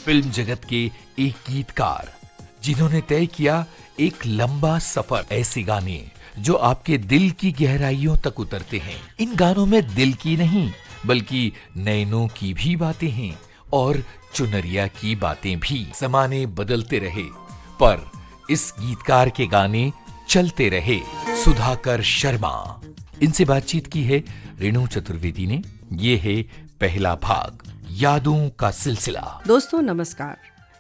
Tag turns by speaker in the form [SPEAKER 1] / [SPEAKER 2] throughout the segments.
[SPEAKER 1] Film जगत के एक गीतकार जिन्होंने तय किया एक लंबा सफर। ऐसे गाने जो आपके दिल की गहराइयों तक उतरते हैं। इन गानों में दिल की नहीं बल्कि नैनों की भी बातें हैं और चुनरिया की बातें भी। जमाने बदलते रहे पर इस गीतकार के गाने चलते रहे। सुधाकर शर्मा, इनसे बातचीत की है रेणु चतुर्वेदी ने। ये है पहला भाग, यादों का सिलसिला।
[SPEAKER 2] दोस्तों नमस्कार।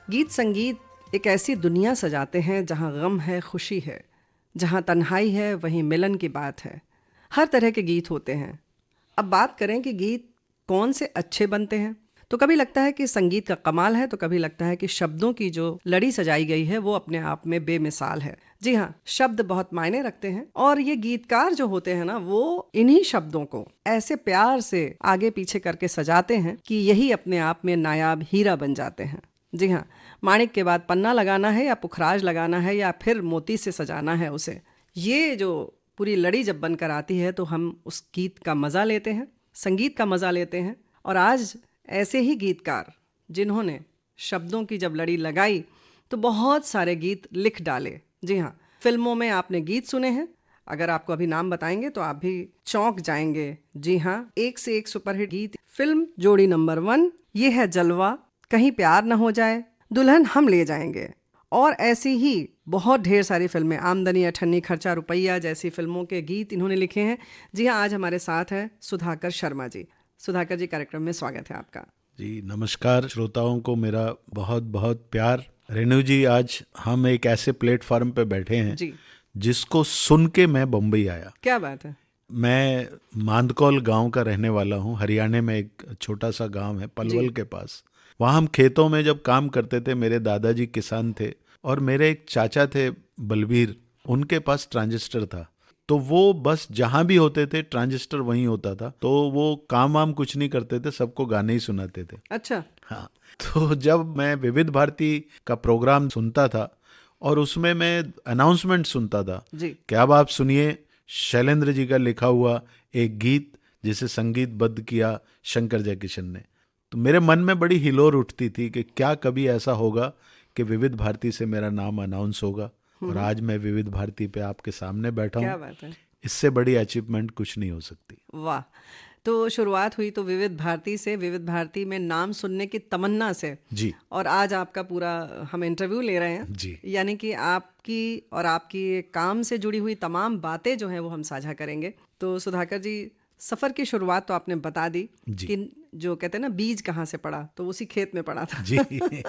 [SPEAKER 2] गीत संगीत एक ऐसी दुनिया सजाते हैं जहां गम है, खुशी है, जहां तन्हाई है वहीं मिलन की बात है। हर तरह के गीत होते हैं। अब बात करें कि गीत कौन से अच्छे बनते हैं, तो कभी लगता है कि संगीत का कमाल है, तो कभी लगता है कि शब्दों की जो लड़ी सजाई गई है वो अपने आप में बेमिसाल है। जी हाँ, शब्द बहुत मायने रखते हैं और ये गीतकार जो होते हैं ना, वो इन्हीं शब्दों को ऐसे प्यार से आगे पीछे करके सजाते हैं कि यही अपने आप में नायाब हीरा बन जाते हैं। जी हाँ, माणिक के बाद पन्ना लगाना है या पुखराज लगाना है या फिर मोती से सजाना है उसे। ये जो पूरी लड़ी जब बनकर आती है तो हम उस गीत का मजा लेते हैं, संगीत का मजा लेते हैं। और आज ऐसे ही गीतकार जिन्होंने शब्दों की जब लड़ी लगाई तो बहुत सारे गीत लिख डाले। जी हाँ, फिल्मों में आपने गीत सुने हैं। अगर आपको अभी नाम बताएंगे तो आप भी चौंक जाएंगे। जी हाँ, एक से एक सुपरहिट गीत। फिल्म जोड़ी नंबर 1 ये है जलवा, कहीं प्यार न हो जाए, दुल्हन हम ले जाएंगे और ऐसी ही बहुत ढेर सारी फिल्में, आमदनी अठन्नी खर्चा रुपया जैसी फिल्मों के गीत इन्होंने लिखे हैं। जी हाँ, आज हमारे साथ हैं सुधाकर शर्मा जी। सुधाकर जी, कार्यक्रम में स्वागत है आपका।
[SPEAKER 3] जी नमस्कार। श्रोताओं को मेरा बहुत बहुत प्यार। रेणु जी, आज हम एक ऐसे प्लेटफॉर्म पे बैठे हैं
[SPEAKER 2] जी,
[SPEAKER 3] जिसको सुन के मैं बम्बई आया।
[SPEAKER 2] क्या बात है।
[SPEAKER 3] मैं मांदकौल गांव का रहने वाला हूं। हरियाणा में एक छोटा सा गांव है पलवल के पास। वहाँ हम खेतों में जब काम करते थे, मेरे दादाजी किसान थे और मेरे एक चाचा थे बलबीर, उनके पास ट्रांजिस्टर था। तो वो बस जहाँ भी होते थे ट्रांजिस्टर वहीं होता था। तो वो काम वाम कुछ नहीं करते थे, सबको गाने ही सुनाते थे।
[SPEAKER 2] अच्छा।
[SPEAKER 3] हाँ, तो जब मैं विविध भारती का प्रोग्राम सुनता था और उसमें मैं अनाउंसमेंट सुनता था
[SPEAKER 2] जी,
[SPEAKER 3] कि अब आप सुनिए शैलेंद्र जी का लिखा हुआ एक गीत जिसे संगीतबद्ध किया शंकर जयकिशन ने, तो मेरे मन में बड़ी हिलोर उठती थी कि क्या कभी ऐसा होगा कि विविध भारती से मेरा नाम अनाउंस होगा। और आज मैं विविध भारती पे आपके सामने बैठा
[SPEAKER 2] क्या
[SPEAKER 3] हूँ।
[SPEAKER 2] बात है।
[SPEAKER 3] इससे बड़ी अचीवमेंट कुछ नहीं हो सकती।
[SPEAKER 2] वाह। तो शुरुआत हुई तो विविध भारती से, विविध भारती में नाम सुनने की तमन्ना से,
[SPEAKER 3] जी
[SPEAKER 2] और आज आपका पूरा हम इंटरव्यू ले रहे हैं।
[SPEAKER 3] जी
[SPEAKER 2] यानी कि आपकी और आपकी काम से जुड़ी हुई तमाम बातें जो हैं वो हम साझा करेंगे। तो सुधाकर जी, सफ़र की शुरुआत तो आपने बता दी
[SPEAKER 3] जी
[SPEAKER 2] कि जो कहते हैं ना, बीज कहाँ से पड़ा, तो उसी खेत में पड़ा था।
[SPEAKER 3] जी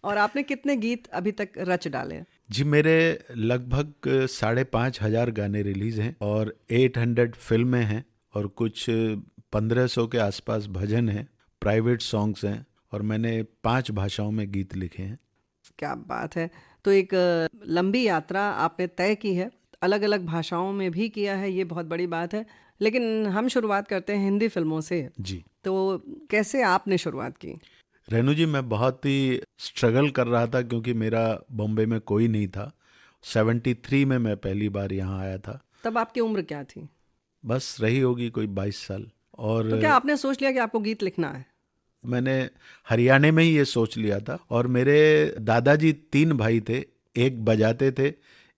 [SPEAKER 2] और आपने कितने गीत अभी तक रच डाले?
[SPEAKER 3] जी, मेरे लगभग 5,500 गाने रिलीज हैं और 800 फिल्में हैं और कुछ 1,500 के आसपास भजन हैं, प्राइवेट सॉन्ग्स हैं और मैंने 5 भाषाओं में गीत लिखे हैं।
[SPEAKER 2] क्या बात है। तो एक लंबी यात्रा आपने तय की है, अलग अलग भाषाओं में भी किया है, ये बहुत बड़ी बात है। लेकिन हम शुरुआत करते हैं हिंदी फिल्मों से।
[SPEAKER 3] जी
[SPEAKER 2] तो कैसे आपने शुरुआत की?
[SPEAKER 3] रेणु जी, मैं बहुत ही स्ट्रगल कर रहा था क्योंकि मेरा बॉम्बे में कोई नहीं था। 73 में मैं पहली बार यहाँ आया था।
[SPEAKER 2] तब आपकी उम्र क्या थी?
[SPEAKER 3] बस रही होगी कोई 22 साल। और
[SPEAKER 2] तो क्या आपने सोच लिया कि आपको गीत लिखना है?
[SPEAKER 3] मैंने हरियाणा में ही ये सोच लिया था। और मेरे दादाजी 3 भाई थे, एक बजाते थे,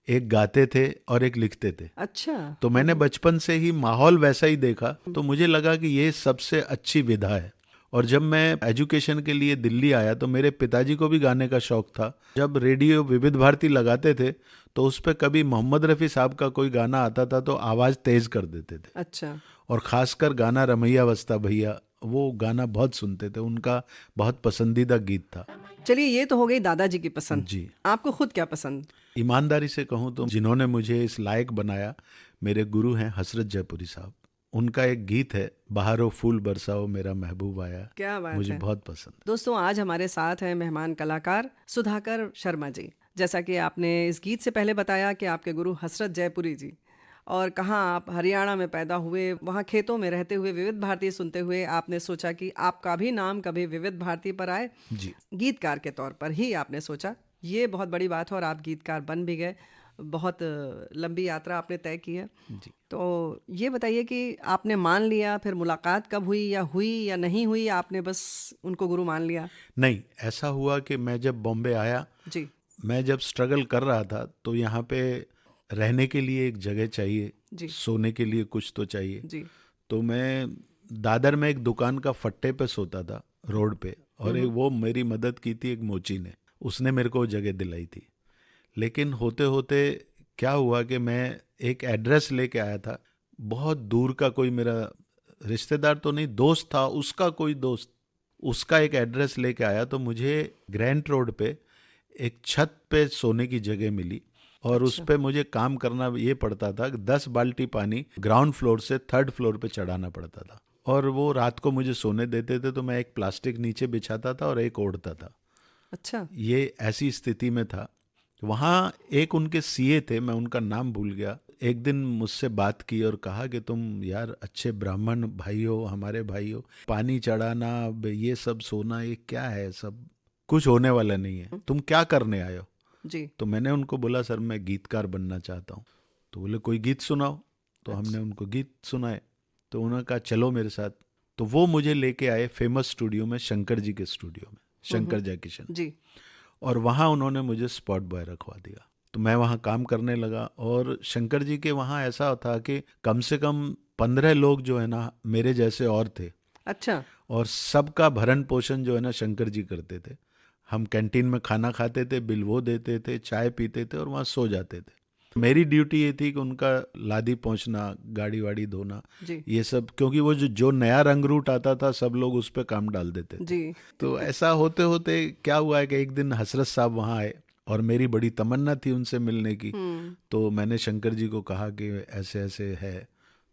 [SPEAKER 3] एक गाते थे और एक लिखते थे।
[SPEAKER 2] अच्छा।
[SPEAKER 3] तो मैंने बचपन से ही माहौल वैसा ही देखा, तो मुझे लगा कि ये सबसे अच्छी विधा है। और जब मैं एजुकेशन के लिए दिल्ली आया तो मेरे पिताजी को भी गाने का शौक था। जब रेडियो विविध भारती लगाते थे तो उस पर कभी मोहम्मद रफ़ी साहब का कोई गाना आता था तो आवाज़ तेज कर देते थे।
[SPEAKER 2] अच्छा।
[SPEAKER 3] और ख़ासकर गाना रमैया वस्ता भैया, वो गाना बहुत सुनते थे, उनका बहुत पसंदीदा गीत था।
[SPEAKER 2] चलिए, ये तो हो गई दादाजी की पसंद।
[SPEAKER 3] जी,
[SPEAKER 2] आपको खुद क्या पसंद?
[SPEAKER 3] ईमानदारी से कहूँ तो जिन्होंने मुझे इस लायक बनाया मेरे गुरु हैं हसरत जयपुरी साहब। उनका एक गीत है, बहारो फूल बरसाओ मेरा महबूब आया,
[SPEAKER 2] क्या बात
[SPEAKER 3] मुझे
[SPEAKER 2] है।
[SPEAKER 3] बहुत पसंद।
[SPEAKER 2] दोस्तों, आज हमारे साथ हैं मेहमान कलाकार सुधाकर शर्मा जी। जैसा कि आपने इस गीत से पहले बताया कि आपके गुरु हसरत जयपुरी जी, और कहाँ आप हरियाणा में पैदा हुए, वहाँ खेतों में रहते हुए विविध भारती सुनते हुए आपने सोचा कि आपका भी नाम कभी विविध भारती पर आए।
[SPEAKER 3] जी
[SPEAKER 2] गीतकार के तौर पर ही आपने सोचा, ये बहुत बड़ी बात है और आप गीतकार बन भी गए। बहुत लंबी यात्रा आपने तय की है।
[SPEAKER 3] जी।
[SPEAKER 2] तो ये बताइए कि आपने मान लिया, फिर मुलाकात कब हुई या नहीं हुई, आपने बस उनको गुरु मान लिया?
[SPEAKER 3] नहीं, ऐसा हुआ कि मैं जब बॉम्बे आया,
[SPEAKER 2] जी
[SPEAKER 3] मैं जब स्ट्रगल कर रहा था तो यहाँ पे रहने के लिए एक जगह चाहिए,
[SPEAKER 2] जी
[SPEAKER 3] सोने के लिए कुछ तो चाहिए।
[SPEAKER 2] जी।
[SPEAKER 3] तो मैं दादर में एक दुकान का फट्टे पे सोता था रोड पे, और एक वो मेरी मदद की थी एक मोची ने, उसने मेरे को वो जगह दिलाई थी। लेकिन होते होते क्या हुआ कि मैं एक एड्रेस लेके आया था, बहुत दूर का कोई मेरा रिश्तेदार तो नहीं, दोस्त था, उसका कोई दोस्त, उसका एक एड्रेस लेके आया। तो मुझे ग्रैंड रोड पे एक छत पे सोने की जगह मिली, और उस पे मुझे काम करना ये पड़ता था कि 10 बाल्टी पानी ग्राउंड फ्लोर से 3rd फ्लोर पे चढ़ाना पड़ता था। और वो रात को मुझे सोने देते थे तो मैं एक प्लास्टिक नीचे बिछाता था और एक ओढ़ता था।
[SPEAKER 2] अच्छा।
[SPEAKER 3] ये ऐसी स्थिति में था। वहाँ एक उनके सीए थे, मैं उनका नाम भूल गया, एक दिन मुझसे बात की और कहा कि तुम यार अच्छे ब्राह्मण भाई हो, हमारे भाई हो, पानी चढ़ाना, ये सब सोना, ये क्या है, सब कुछ होने वाला नहीं है, तुम क्या करने आए हो?
[SPEAKER 2] जी।
[SPEAKER 3] तो मैंने उनको बोला सर मैं गीतकार बनना चाहता हूँ। तो बोले कोई गीत सुनाओ। तो हमने उनको गीत सुनाए। तो उन्होंने कहा चलो मेरे साथ। तो वो मुझे लेके आए फेमस स्टूडियो में, शंकर जी के स्टूडियो में, शंकर जयकिशन।
[SPEAKER 2] जी
[SPEAKER 3] और वहाँ उन्होंने मुझे स्पॉट बॉय रखवा दिया। तो मैं वहाँ काम करने लगा। और शंकर जी के वहाँ ऐसा था कि कम से कम 15 लोग जो है ना मेरे जैसे और थे।
[SPEAKER 2] अच्छा।
[SPEAKER 3] और सबका भरण पोषण जो है ना शंकर जी करते थे। हम कैंटीन में खाना खाते थे, बिल वो देते थे, चाय पीते थे और वहाँ सो जाते थे। मेरी ड्यूटी ये थी कि उनका लादी पहुँचना, गाड़ी वाड़ी धोना,
[SPEAKER 2] जी
[SPEAKER 3] ये सब, क्योंकि वो जो नया रंग रूट आता था सब लोग उस पर काम डाल देते थे।
[SPEAKER 2] जी।
[SPEAKER 3] तो ऐसा होते होते क्या हुआ है कि एक दिन हसरत साहब वहाँ आए और मेरी बड़ी तमन्ना थी उनसे मिलने की। तो मैंने शंकर जी को कहा कि ऐसे ऐसे है।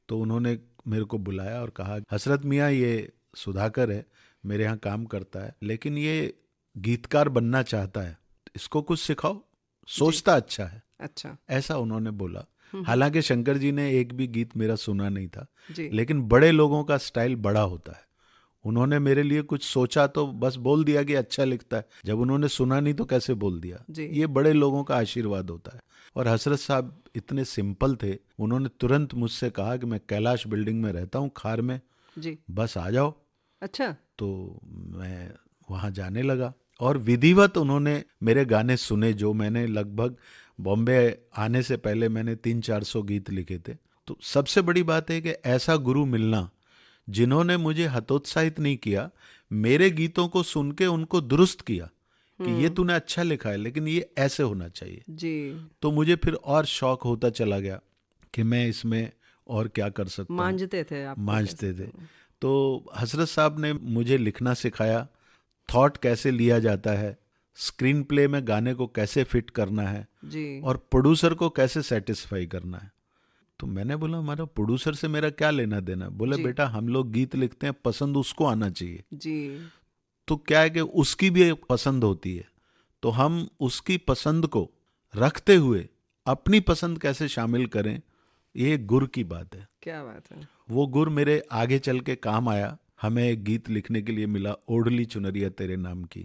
[SPEAKER 3] तो उन्होंने मेरे को बुलाया और कहा हसरत मियाँ ये सुधाकर है, मेरे यहाँ काम करता है, लेकिन ये गीतकार बनना चाहता है, इसको कुछ सिखाओ, सोचता अच्छा है।
[SPEAKER 2] अच्छा।
[SPEAKER 3] ऐसा उन्होंने बोला। हालांकि शंकर जी ने एक भी गीत मेरा सुना नहीं था,
[SPEAKER 2] जी
[SPEAKER 3] लेकिन बड़े लोगों का स्टाइल बड़ा होता है। उन्होंने मेरे लिए कुछ सोचा तो बस बोल दिया कि अच्छा लिखता है। जब उन्होंने सुना नहीं तो कैसे बोल दिया।
[SPEAKER 2] जी।
[SPEAKER 3] ये बड़े लोगों का आशीर्वाद होता है। और हसरत साहब इतने सिंपल थे, उन्होंने तुरंत मुझसे कहा कि मैं कैलाश बिल्डिंग में रहता हूँ, खार में,
[SPEAKER 2] जी।
[SPEAKER 3] बस आ जाओ।
[SPEAKER 2] अच्छा।
[SPEAKER 3] तो मैं वहाँ जाने लगा और विधिवत उन्होंने मेरे गाने सुने, जो मैंने लगभग बॉम्बे आने से पहले मैंने 300-400 गीत लिखे थे। तो सबसे बड़ी बात है कि ऐसा गुरु मिलना जिन्होंने मुझे हतोत्साहित नहीं किया, मेरे गीतों को सुन के उनको दुरुस्त किया कि ये तूने अच्छा लिखा है लेकिन ये ऐसे होना चाहिए।
[SPEAKER 2] जी।
[SPEAKER 3] तो मुझे फिर और शौक होता चला गया कि मैं इसमें और क्या कर सकता हूँ।
[SPEAKER 2] मांझते थे आप?
[SPEAKER 3] मांझते थे। तो हसरत साहब ने मुझे लिखना सिखाया, थॉट कैसे लिया जाता है, स्क्रीन प्ले में गाने को कैसे फिट करना है,
[SPEAKER 2] जी।
[SPEAKER 3] और प्रोड्यूसर को कैसे सेटिस्फाई करना है। तो मैंने बोला हमारा प्रोड्यूसर से मेरा क्या लेना देना। बोले
[SPEAKER 2] जी।
[SPEAKER 3] बेटा हम लोग गीत लिखते हैं, पसंद उसको आना चाहिए।
[SPEAKER 2] जी।
[SPEAKER 3] तो क्या है कि उसकी भी एक पसंद होती है, तो हम उसकी पसंद को रखते हुए अपनी पसंद कैसे शामिल करें, ये एक गुर की बात है।
[SPEAKER 2] क्या बात है।
[SPEAKER 3] वो गुर मेरे आगे चल के काम आया। हमें एक गीत लिखने के लिए मिला, ओढ़ली चुनरिया तेरे नाम की।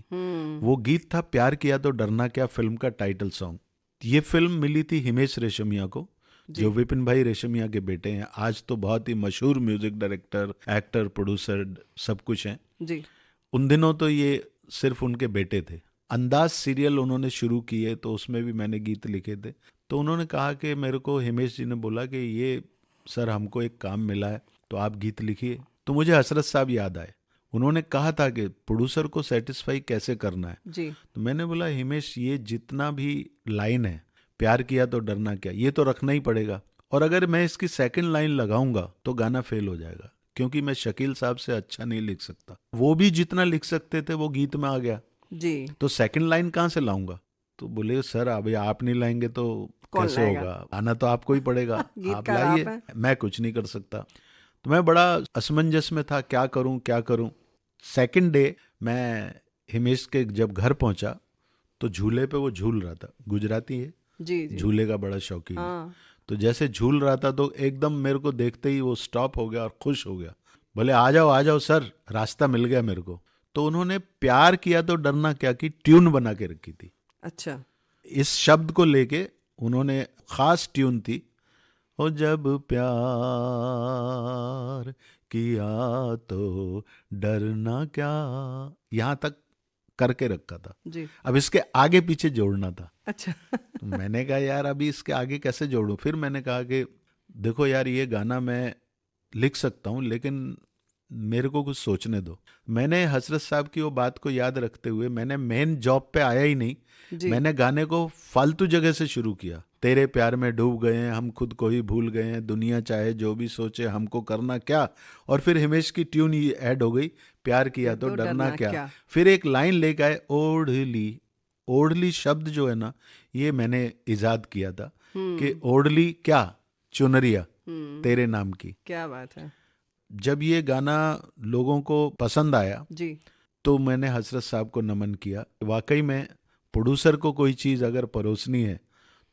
[SPEAKER 3] वो गीत था प्यार किया तो डरना क्या, फिल्म का टाइटल सॉन्ग। ये फिल्म मिली थी हिमेश रेशमिया को, जो विपिन भाई रेशमिया के बेटे हैं। आज तो बहुत ही मशहूर म्यूजिक डायरेक्टर, एक्टर, प्रोड्यूसर सब कुछ हैं।
[SPEAKER 2] जी।
[SPEAKER 3] उन दिनों तो ये सिर्फ उनके बेटे थे। अंदाज सीरियल उन्होंने शुरू किए तो उसमें भी मैंने गीत लिखे थे। तो उन्होंने कहा कि मेरे को हिमेश जी ने बोला कि ये सर हमको एक काम मिला है तो आप गीत लिखिए। तो मुझे हसरत साहब याद आए। उन्होंने कहा था कि प्रोड्यूसर को सेटिस्फाई कैसे करना है।
[SPEAKER 2] जी।
[SPEAKER 3] तो मैंने बोला हिमेश ये जितना भी लाइन है, प्यार किया तो डरना क्या, ये तो रखना ही पड़ेगा। और अगर मैं इसकी सेकंड लाइन लगाऊंगा तो गाना फेल हो जाएगा, क्योंकि मैं शकील साहब से अच्छा नहीं लिख सकता। वो भी जितना लिख सकते थे वो गीत में आ गया।
[SPEAKER 2] जी।
[SPEAKER 3] तो सेकंड लाइन कहाँ से लाऊंगा। तो बोले सर अभी आप नहीं लाएंगे तो
[SPEAKER 2] कौन
[SPEAKER 3] कैसे
[SPEAKER 2] लाएगा?
[SPEAKER 3] होगा, आना तो आपको ही पड़ेगा। आप
[SPEAKER 2] गीतकार आप
[SPEAKER 3] लाइए,
[SPEAKER 2] हैं।
[SPEAKER 3] मैं कुछ नहीं कर सकता। तो मैं बड़ा असमंजस में था, क्या करूं क्या करूं। सेकंड डे मैं हिमेश के जब घर पहुंचा तो झूले पे वो झूल रहा था। गुजराती है,
[SPEAKER 2] जी। जी।
[SPEAKER 3] झूले का बड़ा शौकीन है।
[SPEAKER 2] हाँ।
[SPEAKER 3] तो जैसे झूल रहा था तो एकदम मेरे को देखते ही वो स्टॉप हो गया और खुश हो गया। बोले आ जाओ सर, रास्ता मिल गया मेरे को। तो उन्होंने प्यार किया तो डरना क्या की ट्यून बना के रखी थी।
[SPEAKER 2] अच्छा।
[SPEAKER 3] इस शब्द को लेके उन्होंने ख़ास ट्यून थी, ओ जब प्यार किया तो डरना क्या, यहाँ तक करके रखा था।
[SPEAKER 2] जी।
[SPEAKER 3] अब इसके आगे पीछे जोड़ना था।
[SPEAKER 2] अच्छा।
[SPEAKER 3] तो मैंने कहा यार अभी इसके आगे कैसे जोड़ूं। फिर मैंने कहा कि देखो यार ये गाना मैं लिख सकता हूँ लेकिन मेरे को कुछ सोचने दो। मैंने हसरत साहब की वो बात को याद रखते हुए मैंने मेन जॉब पे आया ही नहीं,
[SPEAKER 2] जी।
[SPEAKER 3] मैंने गाने को फालतू जगह से शुरू किया। तेरे प्यार में डूब गए हैं हम, खुद को ही भूल गए हैं, दुनिया चाहे जो भी सोचे हमको करना क्या। और फिर हिमेश की ट्यून ये ऐड हो गई, प्यार किया तो डरना क्या। फिर एक लाइन लेके आए, ओढ़ली। ओढ़ली शब्द जो है ना ये मैंने इजाद किया था कि ओढ़ली क्या, चुनरिया तेरे नाम की।
[SPEAKER 2] क्या बात है।
[SPEAKER 3] जब ये गाना लोगों को पसंद आया
[SPEAKER 2] जी।
[SPEAKER 3] तो मैंने हसरत साहब को नमन किया। वाकई में प्रोड्यूसर को कोई चीज़ अगर परोसनी है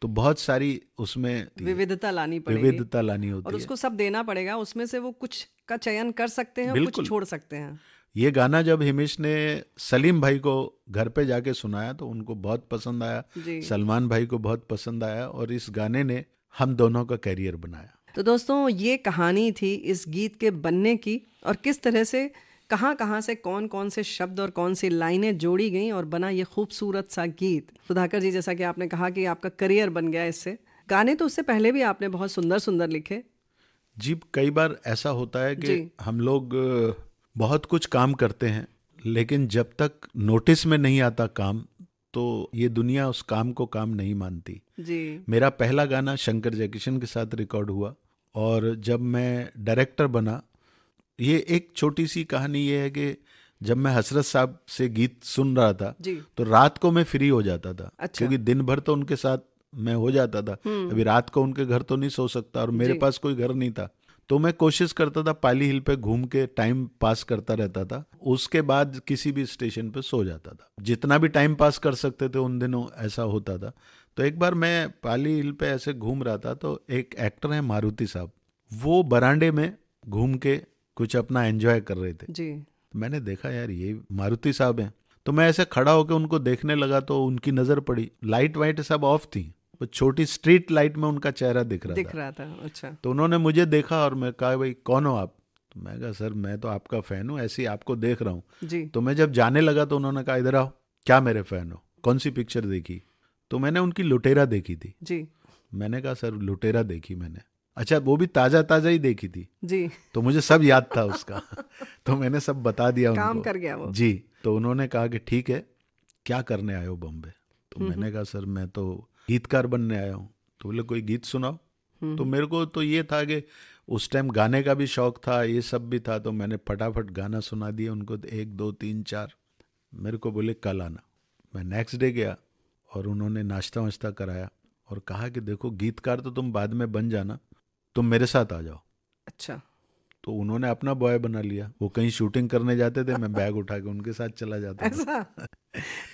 [SPEAKER 3] तो बहुत सारी उसमें
[SPEAKER 2] विविधता लानी पड़ेगी,
[SPEAKER 3] विविधता लानी होती
[SPEAKER 2] और
[SPEAKER 3] है
[SPEAKER 2] उसको सब देना पड़ेगा। उसमें से वो कुछ का चयन कर सकते हैं और कुछ छोड़ सकते हैं।
[SPEAKER 3] ये गाना जब हिमेश ने सलीम भाई को घर पे जाके सुनाया तो उनको बहुत पसंद आया, सलमान भाई को बहुत पसंद आया, और इस गाने ने हम दोनों का कैरियर बनाया।
[SPEAKER 2] तो दोस्तों ये कहानी थी इस गीत के बनने की, और किस तरह से कहाँ कहाँ से कौन कौन से शब्द और कौन सी लाइनें जोड़ी गई और बना ये खूबसूरत सा गीत। सुधाकर जी, जैसा कि आपने कहा कि आपका करियर बन गया इससे, गाने तो उससे पहले भी आपने बहुत सुंदर सुंदर लिखे।
[SPEAKER 3] जी, कई बार ऐसा होता है कि हम लोग बहुत कुछ काम करते हैं लेकिन जब तक नोटिस में नहीं आता काम तो ये दुनिया उस काम को काम नहीं मानती।
[SPEAKER 2] जी।
[SPEAKER 3] मेरा पहला गाना शंकर जयकिशन के साथ रिकॉर्ड हुआ, और जब मैं डायरेक्टर बना, ये एक छोटी सी कहानी ये है कि जब मैं हसरत साहब से गीत सुन रहा था तो रात को मैं फ्री हो जाता था। अच्छा। क्योंकि दिन भर तो उनके साथ मैं हो जाता था, अभी रात को उनके घर तो नहीं सो सकता और मेरे पास कोई घर नहीं था, तो मैं कोशिश करता था पाली हिल पे घूम के टाइम पास करता रहता था। उसके बाद किसी भी स्टेशन पे सो जाता था, जितना भी टाइम पास कर सकते थे उन दिनों ऐसा होता था। तो एक बार मैं पाली हिल पे ऐसे घूम रहा था तो एक एक्टर है मारुति साहब, वो बरांडे में घूम के कुछ अपना एंजॉय कर रहे थे जी। मैंने देखा यार ये मारुति साहब हैं, तो मैं ऐसे खड़ा होकर उनको देखने लगा तो उनकी नजर पड़ी, लाइट वाइट सब ऑफ थी, वो छोटी स्ट्रीट लाइट में उनका चेहरा दिख रहा था। अच्छा। तो उन्होंने मुझे देखा और मैं कहा भाई कौन हो आप? तो मैं कहा सर मैं तो आपका फैन हूँ, ऐसे ही आपको देख रहा हूँ जी। तो मैं जब जाने लगा तो उन्होंने कहा इधर आओ, क्या मेरे फैन हो, कौन सी पिक्चर देखी? तो मैंने उनकी लुटेरा देखी थी जी। मैंने कहा सर लुटेरा देखी मैंने। अच्छा, वो भी ताजा ताजा ही देखी थी जी। तो मुझे सब याद था उसका तो मैंने सब बता दिया उनको,
[SPEAKER 2] काम कर गया वो
[SPEAKER 3] जी। तो उन्होंने कहा कि ठीक है क्या करने आए हो बॉम्बे? तो मैंने कहा सर मैं तो गीतकार बनने आया हूँ। तो बोले कोई गीत सुनाओ। तो मेरे को तो ये था कि उस टाइम गाने का भी शौक था, ये सब भी था, तो मैंने फटाफट गाना सुना दिया उनको, 1 2 3 4। मेरे को बोले कल आना। मैं नेक्स्ट डे गया और उन्होंने नाश्ता वाश्ता कराया और कहा कि देखो गीतकार तो तुम बाद में बन जाना, तुम मेरे साथ आ जाओ। अच्छा। तो उन्होंने अपना बॉय बना लिया, वो कहीं शूटिंग करने जाते थे, मैं बैग उठा के उनके साथ चला जाता था।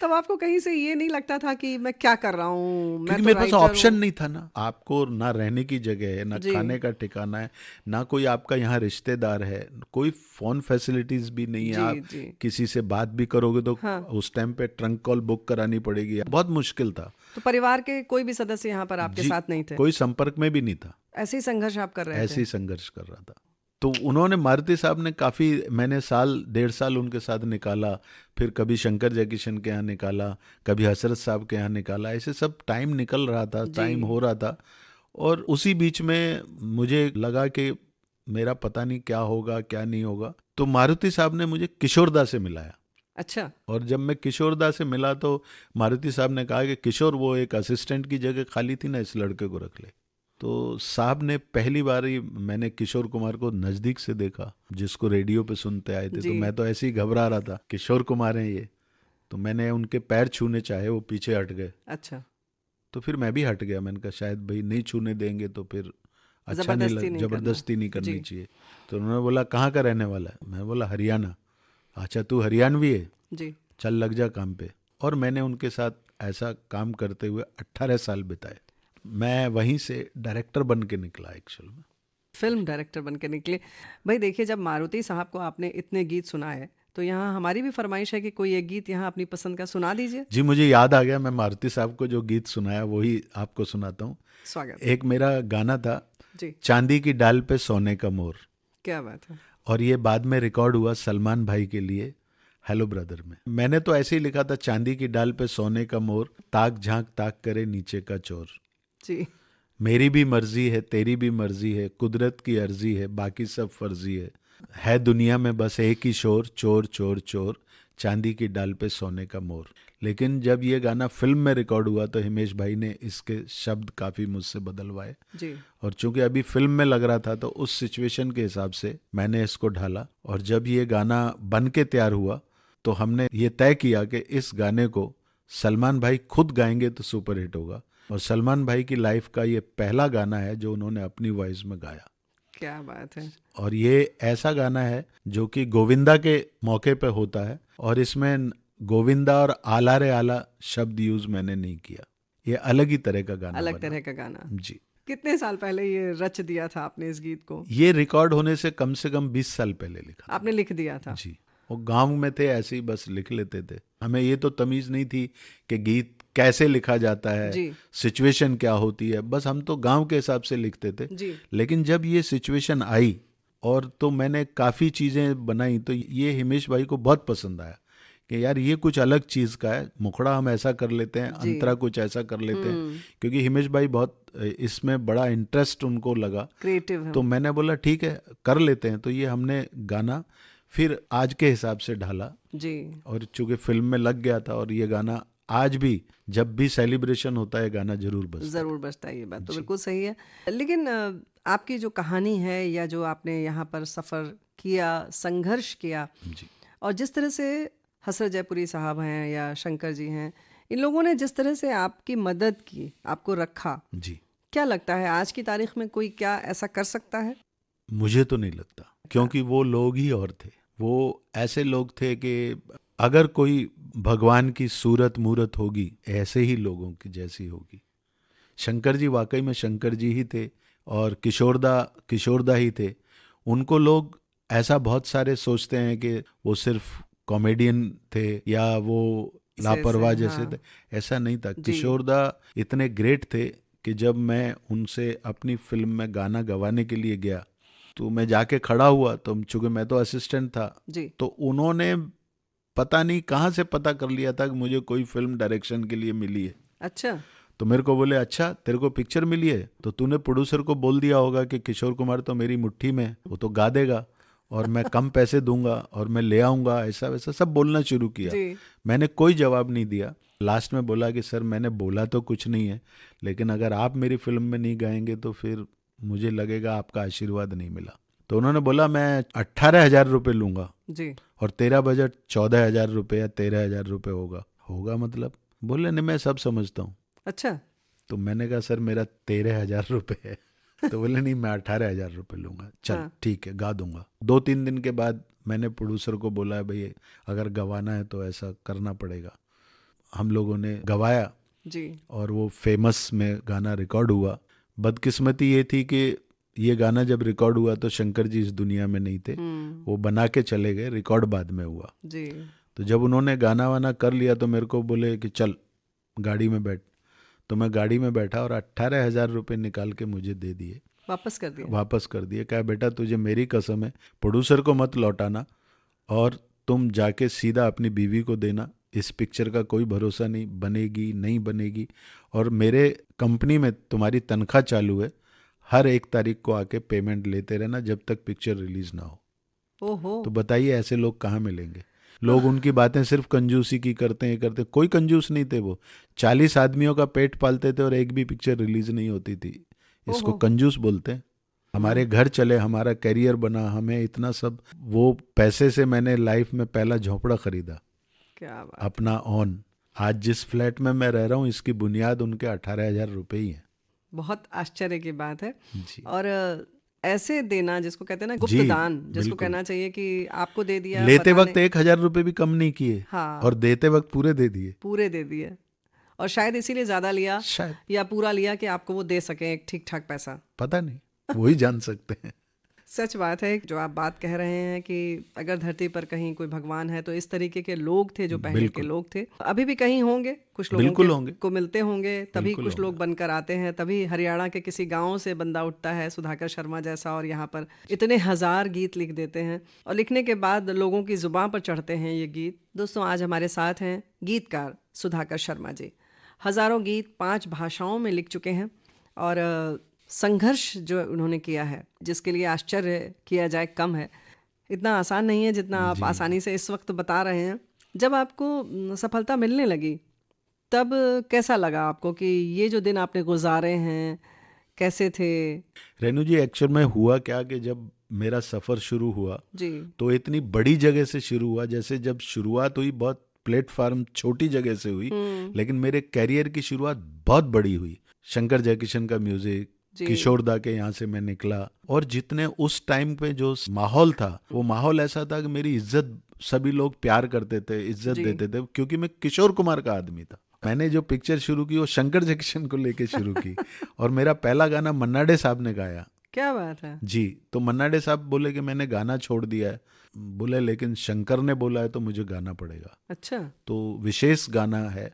[SPEAKER 2] तब आपको कहीं से ये नहीं लगता था कि मैं क्या कर रहा हूँ?
[SPEAKER 3] क्योंकि मेरे पास ऑप्शन नहीं था ना, आपको ना रहने की जगह है, ना खाने का ठिकाना है, ना कोई आपका यहाँ रिश्तेदार है, कोई फोन फैसिलिटीज भी नहीं है। आप किसी से बात भी करोगे तो उस टाइम पे ट्रंक कॉल बुक करानी पड़ेगी, बहुत मुश्किल था।
[SPEAKER 2] तो परिवार के कोई भी सदस्य यहाँ पर आपके साथ नहीं थे?
[SPEAKER 3] कोई संपर्क में भी नहीं था।
[SPEAKER 2] ऐसे ही संघर्ष आप कर रहे थे?
[SPEAKER 3] ऐसे ही संघर्ष कर रहा था। तो उन्होंने, मारुति साहब ने काफ़ी, मैंने 1.5 साल उनके साथ निकाला, फिर कभी शंकर जयकिशन के यहाँ निकाला, कभी हसरत साहब के यहाँ निकाला, ऐसे सब टाइम निकल रहा था, टाइम हो रहा था। और उसी बीच में मुझे लगा कि मेरा पता नहीं क्या होगा क्या नहीं होगा, तो मारुति साहब ने मुझे किशोरदा से मिलाया। अच्छा। और जब मैं किशोरदा से मिला तो मारुति साहब ने कहा कि किशोर वो एक असिस्टेंट की जगह खाली थी ना, इस लड़के को रख ले। तो साहब ने पहली बार ही मैंने किशोर कुमार को नज़दीक से देखा, जिसको रेडियो पे सुनते आए थे, तो मैं तो ऐसे ही घबरा रहा था, किशोर कुमार हैं ये। तो मैंने उनके पैर छूने चाहे, वो पीछे हट गए। अच्छा। तो फिर मैं भी हट गया, मैंने कहा शायद भाई नहीं छूने देंगे तो फिर अच्छा नहीं लग, जबरदस्ती नहीं करनी चाहिए। तो उन्होंने बोला कहाँ का रहने वाला है? मैं बोला हरियाणा। अच्छा तू हरियाणवी है जी, चल लग जा काम पे। और मैंने उनके साथ ऐसा काम करते हुए 18 साल बिताए। मैं वहीं से डायरेक्टर बन के निकला, एक्चुअल में फिल्म डायरेक्टर बन के निकले।
[SPEAKER 2] भाई देखिए, जब मारुति साहब को आपने इतने गीत सुनाए तो यहाँ हमारी भी फरमाइश है कि कोई एक गीत यहाँ अपनी पसंद का सुना दीजिए।
[SPEAKER 3] जी, मुझे याद आ गया, मैं मारुति साहब को जो गीत सुनाया वही आपको सुनाता हूँ।
[SPEAKER 2] स्वागत।
[SPEAKER 3] एक मेरा गाना था,
[SPEAKER 2] जी,
[SPEAKER 3] चांदी की डाल पे सोने का मोर,
[SPEAKER 2] क्या बात है।
[SPEAKER 3] और ये बाद में रिकॉर्ड हुआ सलमान भाई के लिए हेलो ब्रदर में। मैंने तो ऐसे ही लिखा था, चांदी की डाल पे सोने का मोर, ताक झांक ताक करे नीचे का चोर।
[SPEAKER 2] जी,
[SPEAKER 3] मेरी भी मर्जी है, तेरी भी मर्जी है, कुदरत की अर्जी है, बाकी सब फर्जी है दुनिया में बस एक ही शोर, चोर चोर चोर, चांदी की डाल पे सोने का मोर। लेकिन जब ये गाना फिल्म में रिकॉर्ड हुआ तो हिमेश भाई ने इसके शब्द काफ़ी मुझसे बदलवाए,
[SPEAKER 2] जी,
[SPEAKER 3] और चूंकि अभी फिल्म में लग रहा था तो उस सिचुएशन के हिसाब से मैंने इसको ढाला। और जब ये गाना बन के तैयार हुआ तो हमने ये तय किया कि इस गाने को सलमान भाई खुद गाएंगे तो सुपर हिट होगा, और सलमान भाई की लाइफ का ये पहला गाना है जो उन्होंने अपनी वॉइस में गाया।
[SPEAKER 2] क्या बात है।
[SPEAKER 3] और ये ऐसा गाना है जो कि गोविंदा के मौके पे होता है, और इसमें गोविंदा और आला रे आला शब्द यूज मैंने नहीं किया। ये अलग ही तरह का गाना
[SPEAKER 2] अलग
[SPEAKER 3] बना।
[SPEAKER 2] तरह का गाना।
[SPEAKER 3] जी,
[SPEAKER 2] कितने साल पहले ये रच दिया था आपने इस गीत को?
[SPEAKER 3] ये रिकॉर्ड होने से कम 20 साल पहले लिखा था।
[SPEAKER 2] आपने लिख दिया था?
[SPEAKER 3] जी, वो गांव में थे, ऐसे ही बस लिख लेते थे। हमें ये तो तमीज नहीं थी कि गीत कैसे लिखा जाता है,
[SPEAKER 2] जी,
[SPEAKER 3] सिचुएशन क्या होती है, बस हम तो गांव के हिसाब से लिखते थे।
[SPEAKER 2] जी,
[SPEAKER 3] लेकिन जब ये सिचुएशन आई और तो मैंने काफ़ी चीज़ें बनाई, तो ये हिमेश भाई को बहुत पसंद आया कि यार ये कुछ अलग चीज़ का है, मुखड़ा हम ऐसा कर लेते हैं,
[SPEAKER 2] जी।
[SPEAKER 3] अंतरा कुछ ऐसा कर लेते हैं, क्योंकि हिमेश भाई बहुत इसमें बड़ा इंटरेस्ट उनको लगा।
[SPEAKER 2] क्रिएटिव है।
[SPEAKER 3] तो मैंने बोला ठीक है कर लेते हैं, तो ये हमने गाना फिर आज के हिसाब से ढाला,
[SPEAKER 2] जी,
[SPEAKER 3] और चूंकि फिल्म में लग गया था, और ये गाना आज भी जब भी सेलिब्रेशन होता है गाना जरूर बजता है।
[SPEAKER 2] ज़रूर बजता है। ये बात तो बिल्कुल सही है। लेकिन आपकी जो कहानी है या जो आपने यहाँ पर सफ़र किया, संघर्ष किया,
[SPEAKER 3] जी,
[SPEAKER 2] और जिस तरह से हसरत जयपुरी साहब हैं या शंकर जी हैं, इन लोगों ने जिस तरह से आपकी मदद की, आपको रखा,
[SPEAKER 3] जी,
[SPEAKER 2] क्या लगता है आज की तारीख में कोई क्या ऐसा कर सकता है?
[SPEAKER 3] मुझे तो नहीं लगता, क्योंकि वो लोग ही और थे। वो ऐसे लोग थे कि अगर कोई भगवान की सूरत मूरत होगी, ऐसे ही लोगों की जैसी होगी। शंकर जी वाकई में शंकर जी ही थे, और किशोरदा ही थे। उनको लोग ऐसा बहुत सारे सोचते हैं कि वो सिर्फ कॉमेडियन थे या वो लापरवाह जैसे थे, ऐसा नहीं था। किशोरदा इतने ग्रेट थे कि जब मैं उनसे अपनी फिल्म में गाना गवाने के लिए गया तो मैं जाके खड़ा हुआ, तो चूंकि मैं तो असिस्टेंट था,
[SPEAKER 2] जी,
[SPEAKER 3] तो उन्होंने पता नहीं कहाँ से पता कर लिया था कि मुझे कोई फिल्म डायरेक्शन के लिए मिली है।
[SPEAKER 2] अच्छा,
[SPEAKER 3] तो मेरे को बोले अच्छा तेरे को पिक्चर मिली है, तो तूने प्रोड्यूसर को बोल दिया होगा कि किशोर कुमार तो मेरी मुट्ठी में है, वो तो गा देगा और मैं कम पैसे दूंगा और मैं ले आऊंगा, ऐसा वैसा सब बोलना शुरू किया।
[SPEAKER 2] जी,
[SPEAKER 3] मैंने कोई जवाब नहीं दिया। लास्ट में बोला कि सर मैंने बोला तो कुछ नहीं है, लेकिन अगर आप मेरी फिल्म में नहीं गाएंगे तो फिर मुझे लगेगा आपका आशीर्वाद नहीं मिला। तो उन्होंने बोला मैं 18,000 रुपये लूंगा
[SPEAKER 2] जी,
[SPEAKER 3] और तेरा बजट 14,000 रुपये या 13,000 रुपये होगा मतलब। बोले नहीं मैं सब समझता हूँ।
[SPEAKER 2] अच्छा,
[SPEAKER 3] तो मैंने कहा सर मेरा 13,000 रुपये है। तो बोले नहीं मैं 18,000 रुपये लूंगा। चल
[SPEAKER 2] हाँ,
[SPEAKER 3] ठीक है गा दूंगा। 2-3 दिन के बाद मैंने प्रोड्यूसर को बोला भाई अगर गवाना है तो ऐसा करना पड़ेगा। हम लोगों ने गवाया
[SPEAKER 2] जी,
[SPEAKER 3] और वो फेमस में गाना रिकॉर्ड हुआ। बदकिस्मती ये थी कि ये गाना जब रिकॉर्ड हुआ तो शंकर जी इस दुनिया में नहीं थे, वो बना के चले गए, रिकॉर्ड बाद में हुआ।
[SPEAKER 2] जी,
[SPEAKER 3] तो जब उन्होंने गाना वाना कर लिया तो मेरे को बोले कि चल गाड़ी में बैठ। तो मैं गाड़ी में बैठा और 18,000 रुपये निकाल के मुझे दे दिए,
[SPEAKER 2] वापस कर दिया।
[SPEAKER 3] वापस कर दिए। कहा बेटा तुझे मेरी कसम है प्रोड्यूसर को मत लौटाना और तुम जाके सीधा अपनी बीवी को देना। इस पिक्चर का कोई भरोसा नहीं, बनेगी नहीं बनेगी, और मेरे कंपनी में तुम्हारी तनख्वाह चालू है, हर 1 तारीख को आके पेमेंट लेते रहना जब तक पिक्चर रिलीज ना हो।
[SPEAKER 2] ओहो,
[SPEAKER 3] तो बताइए ऐसे लोग कहाँ मिलेंगे? लोग उनकी बातें सिर्फ कंजूसी की करते हैं, करते। कोई कंजूस नहीं थे वो। 40 आदमियों का पेट पालते थे और एक भी पिक्चर रिलीज नहीं होती थी। इसको
[SPEAKER 2] ओहो,
[SPEAKER 3] कंजूस बोलते हैं। हमारे घर चले, हमारा करियर बना, हमें इतना सब, वो पैसे से मैंने लाइफ में पहला झोंपड़ा खरीदा
[SPEAKER 2] क्या बात,
[SPEAKER 3] अपना ऑन। आज जिस फ्लैट में मैं रह रहा हूँ इसकी बुनियाद उनके 18,000 रुपये ही है।
[SPEAKER 2] बहुत आश्चर्य की बात है।
[SPEAKER 3] जी
[SPEAKER 2] और ऐसे देना जिसको कहते हैं ना गुप्त
[SPEAKER 3] जी,
[SPEAKER 2] दान, जिसको
[SPEAKER 3] बिल्कुल।
[SPEAKER 2] कहना चाहिए कि आपको दे दिया,
[SPEAKER 3] लेते
[SPEAKER 2] पता
[SPEAKER 3] वक्त
[SPEAKER 2] नहीं,
[SPEAKER 3] 1,000 रुपये भी कम नहीं किए,
[SPEAKER 2] हाँ,
[SPEAKER 3] और देते वक्त पूरे दे दिए
[SPEAKER 2] पूरे दे दिए, और शायद इसीलिए ज़्यादा लिया
[SPEAKER 3] शायद,
[SPEAKER 2] या पूरा लिया कि आपको वो दे सकें एक ठीक ठाक पैसा।
[SPEAKER 3] पता नहीं, वही जान सकते हैं।
[SPEAKER 2] सच बात है जो आप बात कह रहे हैं कि अगर धरती पर कहीं कोई भगवान है तो इस तरीके के लोग थे जो पहले के
[SPEAKER 3] बिल्कुल।
[SPEAKER 2] लोग थे। अभी भी कहीं होंगे, कुछ लोगों
[SPEAKER 3] बिल्कुल
[SPEAKER 2] के
[SPEAKER 3] होंगे।
[SPEAKER 2] को मिलते होंगे, तभी
[SPEAKER 3] बिल्कुल
[SPEAKER 2] कुछ लोग
[SPEAKER 3] होंगे।
[SPEAKER 2] बनकर आते हैं, तभी हरियाणा के किसी गांव से बंदा उठता है सुधाकर शर्मा जैसा और यहाँ पर इतने हजार गीत लिख देते हैं और लिखने के बाद लोगों की जुबान पर चढ़ते हैं ये गीत। दोस्तों, आज हमारे साथ हैं गीतकार सुधाकर शर्मा जी। हजारों गीत 5 भाषाओं में लिख चुके हैं और संघर्ष जो उन्होंने किया है, जिसके लिए आश्चर्य किया जाए कम है। इतना आसान नहीं है जितना आप आसानी से इस वक्त बता रहे हैं। जब आपको सफलता मिलने लगी तब कैसा लगा आपको कि ये जो दिन आपने गुजारे हैं कैसे थे?
[SPEAKER 3] रेनू जी, एक्चुअल में हुआ क्या कि जब मेरा सफ़र शुरू हुआ
[SPEAKER 2] जी
[SPEAKER 3] तो इतनी बड़ी जगह से शुरू हुआ। जैसे जब शुरुआत हुई बहुत प्लेटफार्म छोटी जगह से हुई, लेकिन मेरे कैरियर की शुरुआत बहुत बड़ी हुई। शंकर जयकिशन का म्यूजिक, किशोर दा के यहाँ से मैं निकला और जितने उस टाइम पे जो माहौल था वो माहौल ऐसा था कि मेरी इज्जत सभी लोग प्यार करते थे, इज्जत देते थे, क्योंकि मैं किशोर कुमार का आदमी था। मैंने जो पिक्चर शुरू की वो शंकर जयकिशन को लेके शुरू की और मेरा पहला गाना मन्ना डे साहब ने गाया।
[SPEAKER 2] क्या बात है।
[SPEAKER 3] जी, तो मन्ना डे साहब बोले कि मैंने गाना छोड़ दिया है। बोले लेकिन शंकर ने बोला है तो मुझे गाना पड़ेगा।
[SPEAKER 2] अच्छा।
[SPEAKER 3] तो विशेष गाना है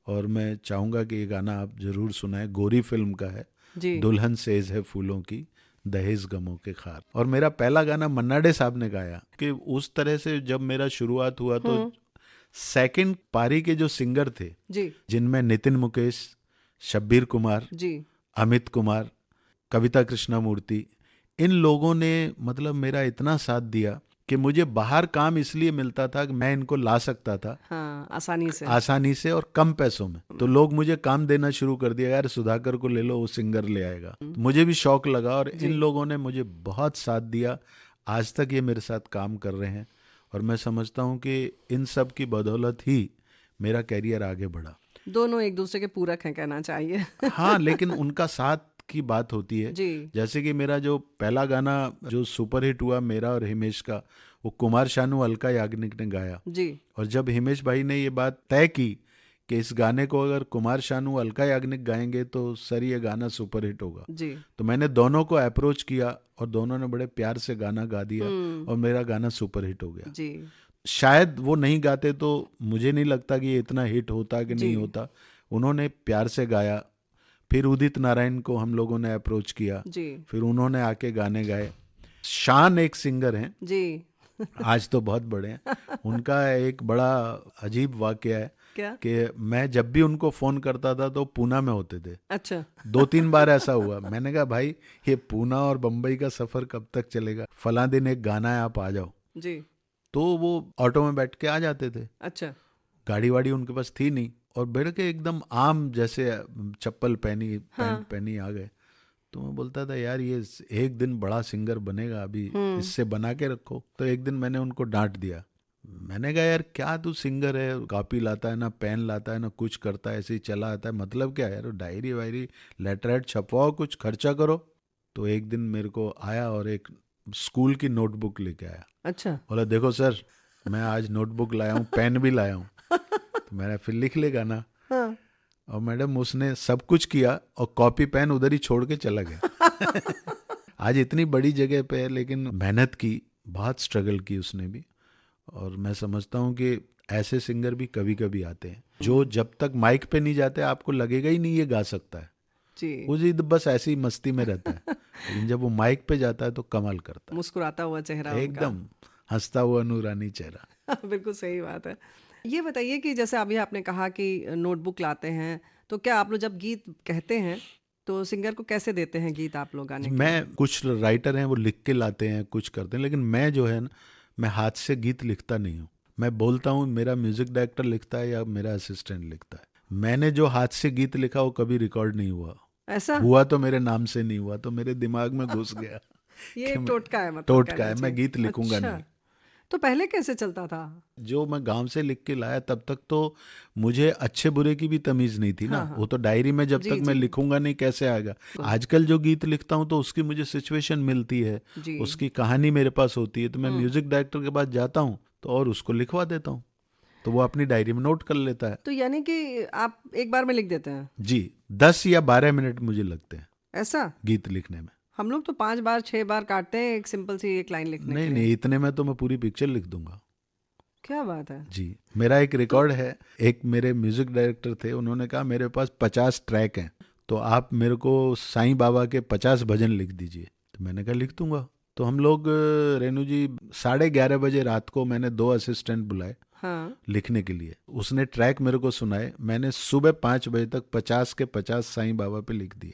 [SPEAKER 3] और मैं चाहूँगा कि ये गाना आप जरूर सुनाएं। गोरी फिल्म का है।
[SPEAKER 2] जी
[SPEAKER 3] दुल्हन सेज है फूलों की, दहेज गमों के खार। और मेरा पहला गाना मन्ना डे साहब ने गाया कि उस तरह से जब मेरा शुरुआत हुआ तो सेकंड पारी के जो सिंगर थे
[SPEAKER 2] जी
[SPEAKER 3] जिनमें नितिन मुकेश, शब्बीर कुमार,
[SPEAKER 2] जी
[SPEAKER 3] अमित कुमार, कविता कृष्णमूर्ति, इन लोगों ने मतलब मेरा इतना साथ दिया कि मुझे बाहर काम इसलिए मिलता था कि मैं इनको ला सकता था
[SPEAKER 2] हाँ, आसानी से
[SPEAKER 3] और कम पैसों में। तो लोग मुझे काम देना शुरू कर दिया, यार सुधाकर को ले लो, वो सिंगर ले आएगा। तो मुझे भी शौक लगा और इन लोगों ने मुझे बहुत साथ दिया। आज तक ये मेरे साथ काम कर रहे हैं और मैं समझता हूँ कि इन सब की बदौलत ही मेरा कैरियर आगे बढ़ा।
[SPEAKER 2] दोनों एक दूसरे के पूरक हैं कहना चाहिए।
[SPEAKER 3] हाँ, लेकिन उनका साथ की बात होती है।
[SPEAKER 2] जी
[SPEAKER 3] जैसे कि मेरा जो पहला गाना जो सुपरहिट हुआ मेरा और हिमेश का, वो कुमार शानू, अलका याग्निक ने गाया।
[SPEAKER 2] जी
[SPEAKER 3] और जब हिमेश भाई ने ये बात तय की कि इस गाने को अगर कुमार शानू, अलका याग्निक गाएंगे तो सर ये गाना सुपरहिट होगा,
[SPEAKER 2] जी
[SPEAKER 3] तो मैंने दोनों को अप्रोच किया और दोनों ने बड़े प्यार से गाना गा दिया और मेरा गाना सुपरहिट हो गया।
[SPEAKER 2] जी
[SPEAKER 3] शायद वो नहीं गाते तो मुझे नहीं लगता कि ये इतना हिट होता कि नहीं होता। उन्होंने प्यार से गाया। फिर उदित नारायण को हम लोगों ने अप्रोच किया,
[SPEAKER 2] जी
[SPEAKER 3] फिर उन्होंने आके गाने गाए। शान एक सिंगर हैं,
[SPEAKER 2] जी
[SPEAKER 3] आज तो बहुत बड़े हैं। उनका एक बड़ा अजीब वाकया है
[SPEAKER 2] क्या?
[SPEAKER 3] कि मैं जब भी उनको फोन करता था तो पूना में होते थे।
[SPEAKER 2] अच्छा
[SPEAKER 3] 2-3 बार ऐसा हुआ। मैंने कहा भाई ये पूना और बम्बई का सफर कब तक चलेगा, फला दिन एक गाना है आप आ जाओ।
[SPEAKER 2] जी
[SPEAKER 3] तो वो ऑटो में बैठ के आ जाते थे।
[SPEAKER 2] अच्छा
[SPEAKER 3] गाड़ी वाड़ी उनके पास थी नहीं और बैठ के एकदम आम जैसे चप्पल पहनी, पैंट पहनी आ गए। तो मैं बोलता था यार ये एक दिन बड़ा सिंगर बनेगा, अभी इससे बना के रखो। तो एक दिन मैंने उनको डांट दिया। मैंने कहा यार क्या तू सिंगर है, कॉपी लाता है ना, पेन लाता है ना, कुछ करता है, ऐसे ही चला आता है, मतलब क्या यार, डायरी वायरी लेटरहेड छपवाओ, कुछ खर्चा करो। तो एक दिन मेरे को आया और एक स्कूल की नोटबुक लेके आया।
[SPEAKER 2] अच्छा
[SPEAKER 3] बोला देखो सर मैं आज नोटबुक लाया हूँ, पेन भी लाया हूँ, तो मैंने फिर लिख लेगा ना।
[SPEAKER 2] हाँ
[SPEAKER 3] और मैडम उसने सब कुछ किया और कॉपी पेन उधर ही छोड़ के चला गया। आज इतनी बड़ी जगह पे है लेकिन मेहनत की, बहुत स्ट्रगल की उसने भी। और मैं समझता हूँ कि ऐसे सिंगर भी कभी कभी आते हैं जो जब तक माइक पे नहीं जाते आपको लगेगा ही नहीं ये गा सकता है,
[SPEAKER 2] जी
[SPEAKER 3] वो जी बस ऐसी ही मस्ती में रहता है। लेकिन जब वो माइक पे जाता है तो कमाल करता
[SPEAKER 2] मुस्कुराता हुआ चेहरा
[SPEAKER 3] है, एकदम हंसता हुआ नूरानी चेहरा।
[SPEAKER 2] उनका। बिल्कुल सही बात है। ये बताइए कि जैसे अभी आपने कहा कि नोटबुक लाते हैं, तो क्या आप लोग जब गीत कहते हैं तो सिंगर को कैसे देते हैं गीत आप लोग गाने के लिए?
[SPEAKER 3] मैं कुछ राइटर हैं वो लिख के लाते हैं, कुछ करते हैं, लेकिन मैं जो है ना, मैं हाथ से गीत लिखता नहीं हूँ। मैं बोलता हूँ मेरा म्यूजिक डायरेक्टर लिखता है या मेरा असिस्टेंट लिखता है। मैंने जो हाथ से गीत लिखा वो कभी रिकॉर्ड नहीं हुआ।
[SPEAKER 2] ऐसा
[SPEAKER 3] हुआ तो मेरे नाम से नहीं हुआ, तो मेरे दिमाग में घुस गया।
[SPEAKER 2] ये एक टोटका है, मतलब
[SPEAKER 3] टोटका
[SPEAKER 2] कहना
[SPEAKER 3] है, मैं
[SPEAKER 2] चाहिए।
[SPEAKER 3] गीत लिखूंगा
[SPEAKER 2] अच्छा,
[SPEAKER 3] नहीं।
[SPEAKER 2] तो पहले कैसे चलता था?
[SPEAKER 3] जो मैं गांव से लिख के लाया तब तक तो मुझे अच्छे बुरे की भी तमीज नहीं थी ना। वो तो डायरी में जब तक मैं लिखूंगा नहीं कैसे आएगा। आजकल जो गीत लिखता हूँ तो उसकी मुझे सिचुएशन मिलती है, उसकी कहानी मेरे पास होती है, तो मैं म्यूजिक डायरेक्टर के पास जाता हूँ तो और उसको लिखवा देता हूँ, तो वो अपनी डायरी में नोट कर लेता है।
[SPEAKER 2] तो यानी कि आप एक बार में लिख देते हैं?
[SPEAKER 3] जी, 10 या 12 मिनट मुझे लगते हैं
[SPEAKER 2] ऐसा?
[SPEAKER 3] गीत लिखने में।
[SPEAKER 2] हम लोग तो 5 बार 6 बार काटते हैं एक सिंपल सी एक लाइन लिखने
[SPEAKER 3] नहीं
[SPEAKER 2] के लिए।
[SPEAKER 3] नहीं, इतने में तो मैं पूरी पिक्चर लिख दूंगा।
[SPEAKER 2] क्या बात है।
[SPEAKER 3] जी, मेरा एक रिकॉर्ड है। एक मेरे म्यूजिक डायरेक्टर थे, उन्होंने कहा मेरे पास 50 ट्रैक हैं, तो आप मेरे को साईं बाबा के 50 भजन लिख दीजिए। तो मैंने कहा लिख दूंगा। तो हम लोग रेणु जी 11:30 बजे रात को मैंने 2 असिस्टेंट बुलाए
[SPEAKER 2] हाँ,
[SPEAKER 3] लिखने के लिए। उसने ट्रैक मेरे को सुनाए, मैंने सुबह 5 बजे तक 50 के 50 साईं बाबा पे लिख दिए।